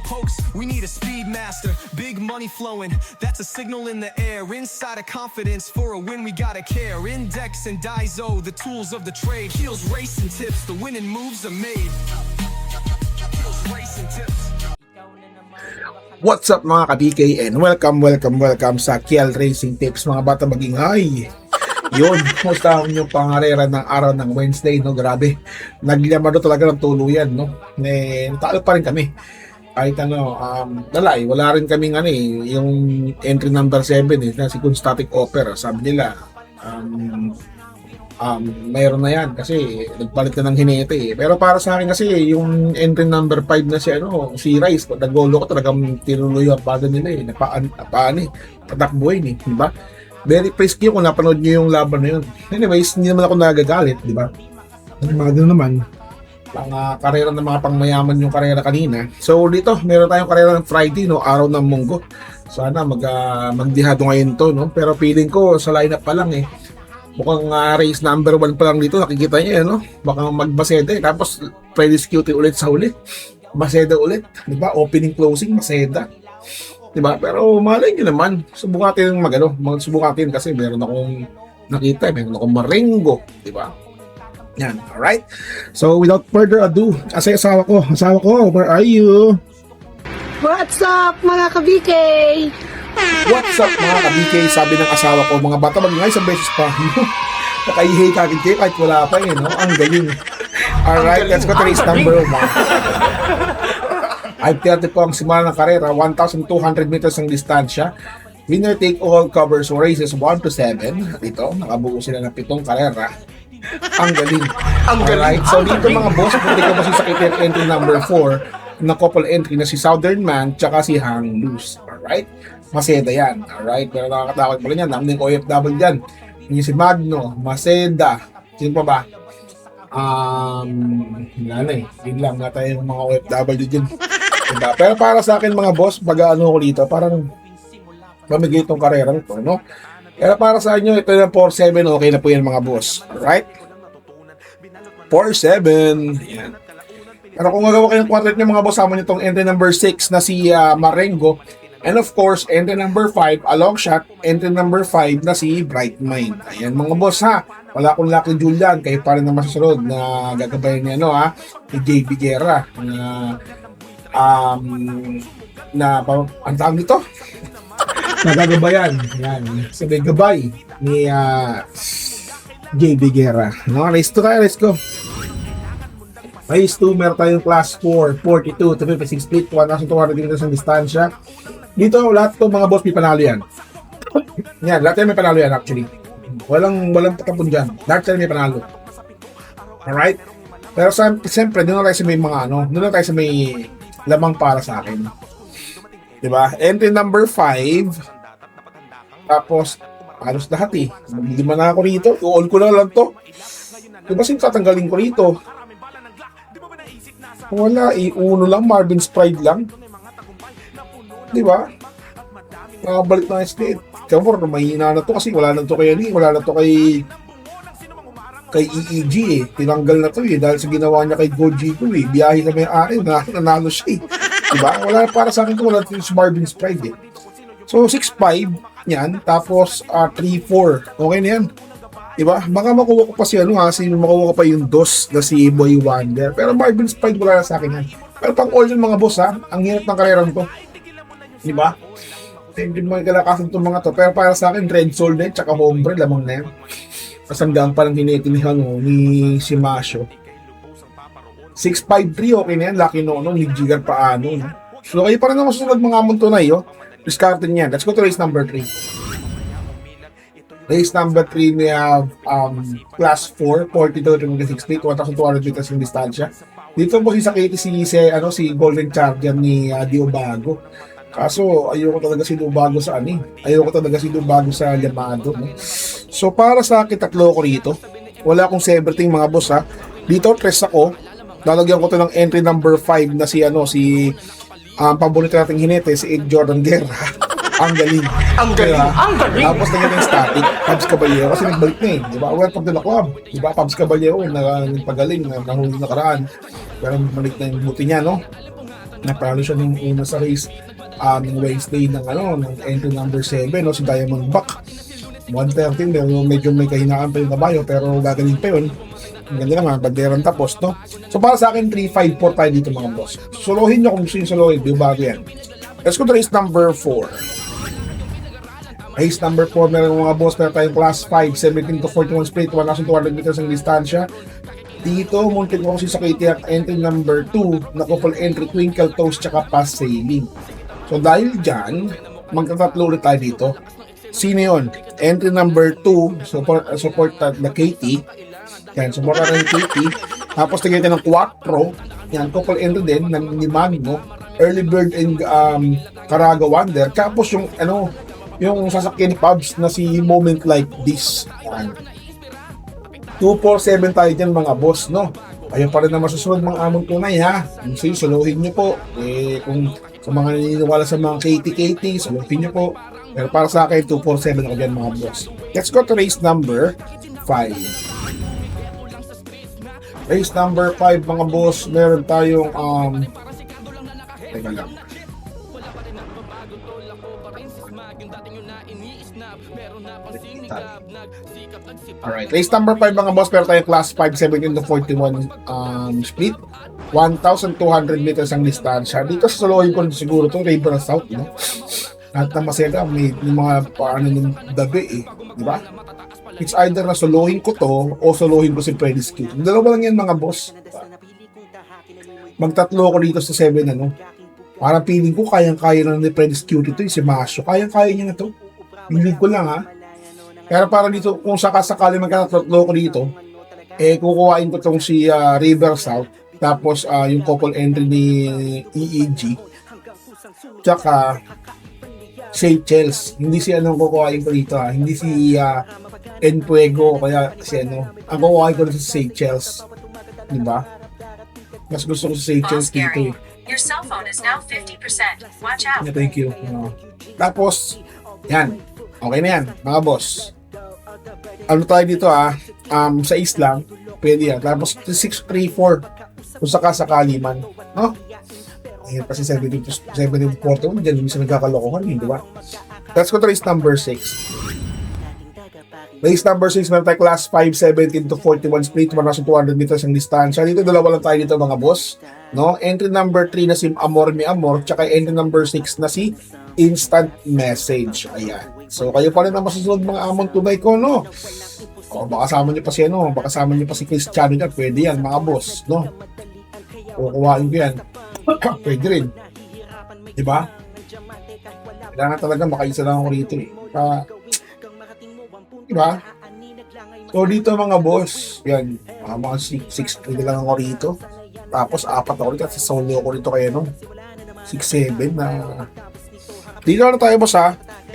pokes, we need a speed master. Big money flowing, that's a signal in the air. Inside of confidence, for a win we gotta care. Index and Daiso, the tools of the trade. Heels, racing tips, the winning moves are made. Heels, racing tips. What's up mga ka-BK and welcome sa Kiel Racing Tips mga bata magingay. Yun, kumusta yung pangarera ng araw ng Wednesday, no? Grabe, nagyamado talaga ng tuluyan, no? Natalo pa rin kami. Kahit wala rin kaming yung entry number 7 na si Static Opera. Sabi nila, mayroon na yan kasi nagpalit na ng hinete. Pero para sa akin kasi yung entry number 5 na si Rice, nagolo ko talagang tinuloy ang baga nila patakbuhin di ba? Very risky kung napanood nyo yung laban na yun. Anyways, hindi naman ako nagagalit, di ba? Mga gano'n naman, karera ng mga pangmayaman yung karera kanina. So dito, meron tayong karera ng Friday, no? Araw ng Munggo. Sana magdihado ngayon to, no? Pero feeling ko sa lineup pa lang mukhang race number 1 pa lang dito, nakikita niyo no? Baka magbaseda tapos pre-discute ulit sa huli. Baseda ulit, di ba? Opening, closing, baseda. Di ba? Pero malay niyo naman, subukan natin subukan natin kasi meron akong nakita, meron akong Marengo, di ba? Yan, alright? So without further ado, asawa ko, where are you? What's up mga ka-BK? What's up mga ka-BK? Sabi ng asawa ko, mga bata magingay sa beses pa. Nakaihay kagad kayo kahit wala pa no? Ang galing. Alright, let's go to race number 1. I've 30 po ang simula ng karera, 1,200 meters ang distansya. Winner take all covers races 1 to 7. Dito, nakabuo sila ng 7 karera. Ang galing. Alright, so dito mga boss, pwede ko masisakit yung entry number 4 na couple entry na si Southern Man tsaka si Hang Loose. Alright, Maseda yan. Alright, pero nakakatakot pala yan. Dami ng OFW dyan. Yung si Magno, Maseda, sino pa ba? Wala na biglang nga tayo yung mga OFW dyan. Diba? Pero para sa akin mga boss, pag ko dito, parang mamigay itong karera ito, no? Pero para sa inyo, ito yung 4-7, okay na po yan mga boss. Alright? 4-7. Yan. Pero kung gagawa kayo ng quartet nyo mga boss, sama nyo itong entry number 6 na si Marengo. And of course, entry number 5, a long shot, entry number 5 na si Bright Mind. Ayan mga boss ha. Wala akong Lucky Julian, kayo pa rin na masusunod na gagabayan niya ni JB Guerra ang tawag nito? Nagagabayan. Yan. Sabi gabay ni JB Guerra. No, race 2 tayo, let's go. Race 2, meron tayong class 4, 42 to 56 feet, 1,200 meters ang distansya. Dito, lahat itong mga boss may panalo yan. Yan, lahat yan may panalo yan actually. Walang patapon dyan. Lahat yan may panalo. Alright? Pero siyempre, doon na tayo sa may doon na tayo sa may lamang para sa akin. Diba? Entry number 5. Tapos, halos lahat Lima na ako rito. I-all ko na lang to. Diba tatanggalin ko rito? Wala, uno lang, Marvin's Pride lang. Diba? Nakabalik na state. Kamor, mahina na to kasi wala na to wala na to kay EEG Tinanggal na to dahil sa ginawa niya kay Gojigo biyahe na may-ari, nanalo siya Diba? Wala para sa akin wala si Marvin's Pride So 6-5 yan, tapos 3-4. Okay na yan. Diba? Baka makuha ko pa makuha ko pa yung DOS na si Boy Wonder. Pero Marvin's Pride wala na sa akin yan. Pero pang all yung mga boss ang hirap ng karerang to. Diba? Hindi mo kalakasan itong mga to. Pero para sa akin, Red Soul na tsaka Hombre, lamang na yan. Kasanggang pa lang hinitinihan ni si Masho. 6-5-3, okay na yan. Lucky no, ni Jigar Paano. No? So kayo pa rin naman susunod mga muntunay. Discarded niyan. Let's go to race number 3. Race number 3, we have class 4, 42 to 56 feet, 1,200 meters yung distansya. Dito po sisakiti si Golden Charger ni Diobago. Kaso ayoko talaga si Diobago sa Ayoko talaga si Diobago sa Llamado. No? So para sa akin, tatlo ko rito. Wala akong everything mga boss Dito, tres ako. Lalagyan ko to ng entry number 5 na si paborito nating hinete, si Ed Jordan Guerra. Ang galing. Ang galing. Ang galing. Tapos nangyari yung static, Pabs Caballero, kasi nagbalik na Di ba? Welcome to the club. Di ba? Pabs Caballero, nagpagaling, nahuli nakaraan. Pero balik na yung buti niya, no? Napalo siya ng una sa race ng Wednesday ng entry number 7, no, si Diamond Buck. 113, medyo may kahinaan pa yung kabayo, pero gagaling pa yun. Ang ganda naman, banderang tapos, no? So para sa akin, 3-5-4 tayo dito mga boss. Suluhin nyo kung gusto nyo suluhin, di bago yan. Let's go to race number 4. Race number 4, meron mga boss, meron tayong class 5, 17 to 41 split, 1,200 meters ang distansya. Dito, muntik ko kasi sa KTR entry number 2, na couple entry, twinkle toes, tsaka pass sailing. So dahil dyan, magtatatlo ulit tayo dito. Sino yun? Entry number 2, support na KT. Yan, support na ng KT. Tapos tignan ng 4. Yan, couple entry din ng Mango, Early Bird and Caraga Wonder. Tapos yung yung sasakyan ni Pubs na si Moment Like This. Yan. 247 tayo dyan mga boss, no? Ayun pa rin na masusunod mga among tunay, ha? So, suluhin nyo po. Kung sa mga naniniwala sa mga KT, suluhin nyo po. Pero para sa akin, 247 ako dyan mga boss. Let's go to race number 5. Race number 5 mga boss, meron tayong teka lang. Alright, race number 5 mga boss, meron tayong class 5, 17 to 41 split. 1,200 meters ang distansya. Dito sa suluhin ko siguro itong River South, no? At na maseda, may mga paano ng dabi, di ba? It's either na suluhin ko to o suluhin ko si Freddy's Cute. Dalawa lang yan mga boss. Magtatlo ko dito sa 7, Parang feeling ko kayang-kaya na ni Freddy's Cute ito, si Masyo. Kayang-kaya niya na to. Hilig ko lang, ha? Pero para dito, kung sakasakali magkatatlo ko dito, kukuhain ko tong si River South, tapos yung couple entry ni EEG, tsaka Seychelles. Hindi si kukuhain ko dito, ha? Hindi si Enfuego, kaya si ang kukuhain ko dito si Seychelles. Diba? Mas gusto ko si Seychelles dito, Your cell phone is now 50%. Watch out. Yeah, thank you. Tapos, yan. Okay na yan, mga boss. Ano tayo dito sa Islam, pwede yan. Tapos 634 kung sakasakali man. No? Ayan, kasi 1741 dyan, minsan nagkakalokohan, di ba? Let's go to race number 6. Race number 6, meron tayo class 5, 17 to 41 split, 1,200 meters ang distansya. Dito, dalawa lang tayo dito mga boss. No? Entry number 3 na si Amor Mi Amor, tsaka entry number 6 na si Instant Message. Ayan. So, kayo pa rin ang masusunod mga amon tunay ko, no? O, baka sama nyo pa si baka sama nyo pa si Cristiano dyan, pwede yan, mga boss, no? Kukuhain ko yan. Pwede rin. Diba? Kailangan talaga makaisa lang ako rito, diba? So, dito mga boss, yan, mga 6 lang ako rito. Tapos, 4 ako rito, at solo ako rito kaya, 6-7 na... Dito na tayo boss,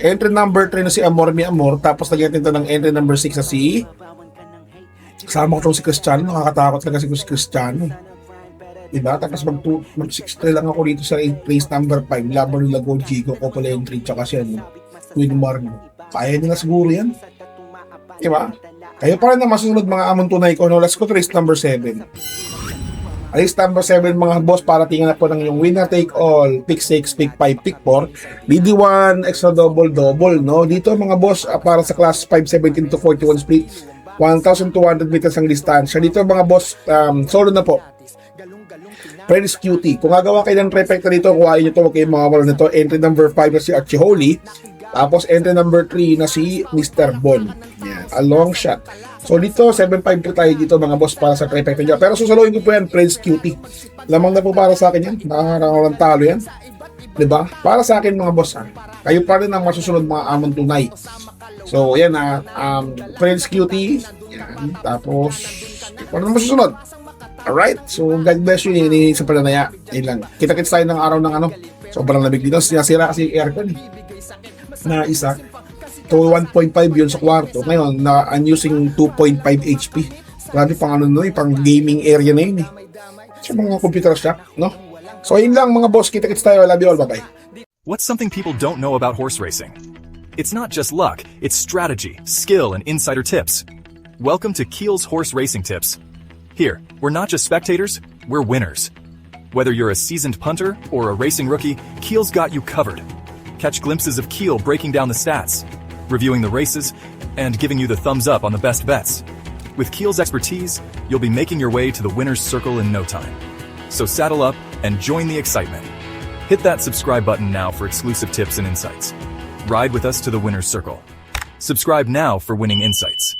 Entry number 3 na si Amor Mi Amor, tapos lagyan natin ng entry number 6 na si... Kasama ko itong si Cristiano, nakakatakot lang kasi si Cristiano. Diba? Tapos mag-6-3 lang ako dito sa race number 5, laban nila Gold Chico, Couple Entry, tsaka siya, Queen Marno. Kaya nila siguro yan. Diba? Kayo pa rin na masusunod mga amon tunay ko, Let's go to race number 7. Race number 7 mga boss, para tingnan na po ng yung winner take all, pick 6, pick 5, pick 4, DD1, extra double, no? Dito mga boss, para sa class 5, 17 to 41 split, 1,200 meters ang distansya. Dito mga boss, solo na po. Freddy's Cutie. Kung gagawa kayo ng trifecta dito, kuhain nyo ito, huwag kayong mawawala nito. Entry number 5 na si Archie Holy, tapos entry number 3 na si Mr. Bon. Yan, a long shot. So dito, 7.5 tayo dito mga boss para sa trifecta niya. Pero susaluhin ko po yan, Freddy's Cutie. Lamang na po para sa akin yan. Nakakaroon talo yan. Diba? Para sa akin mga boss, kayo pa rin ang masusunod mga amon tunay. So yan Freddy's Cutie. Yan. Tapos, paano na masusunod? Alright? So God bless you. Ini sa pananaya. Yan lang. Kita-kits tayo ng araw ng sobrang lamig dito. Sinasira kasi aircon na isa. So 1.5 yun sa kwarto. Ngayon, I'm using 2.5 HP. Grabe pang pang gaming area na yun sa mga computer shop, no? So yun lang mga boss, kita-kits tayo. Love you all, bye-bye. What's something people don't know about horse racing? It's not just luck, it's strategy, skill, and insider tips. Welcome to Keel's Horse Racing Tips. Here, we're not just spectators, we're winners. Whether you're a seasoned punter or a racing rookie, Keel's got you covered. Catch glimpses of Keel breaking down the stats, reviewing the races, and giving you the thumbs up on the best bets. With Keel's expertise, you'll be making your way to the winner's circle in no time. So saddle up and join the excitement. Hit that subscribe button now for exclusive tips and insights. Ride with us to the winner's circle. Subscribe now for winning insights.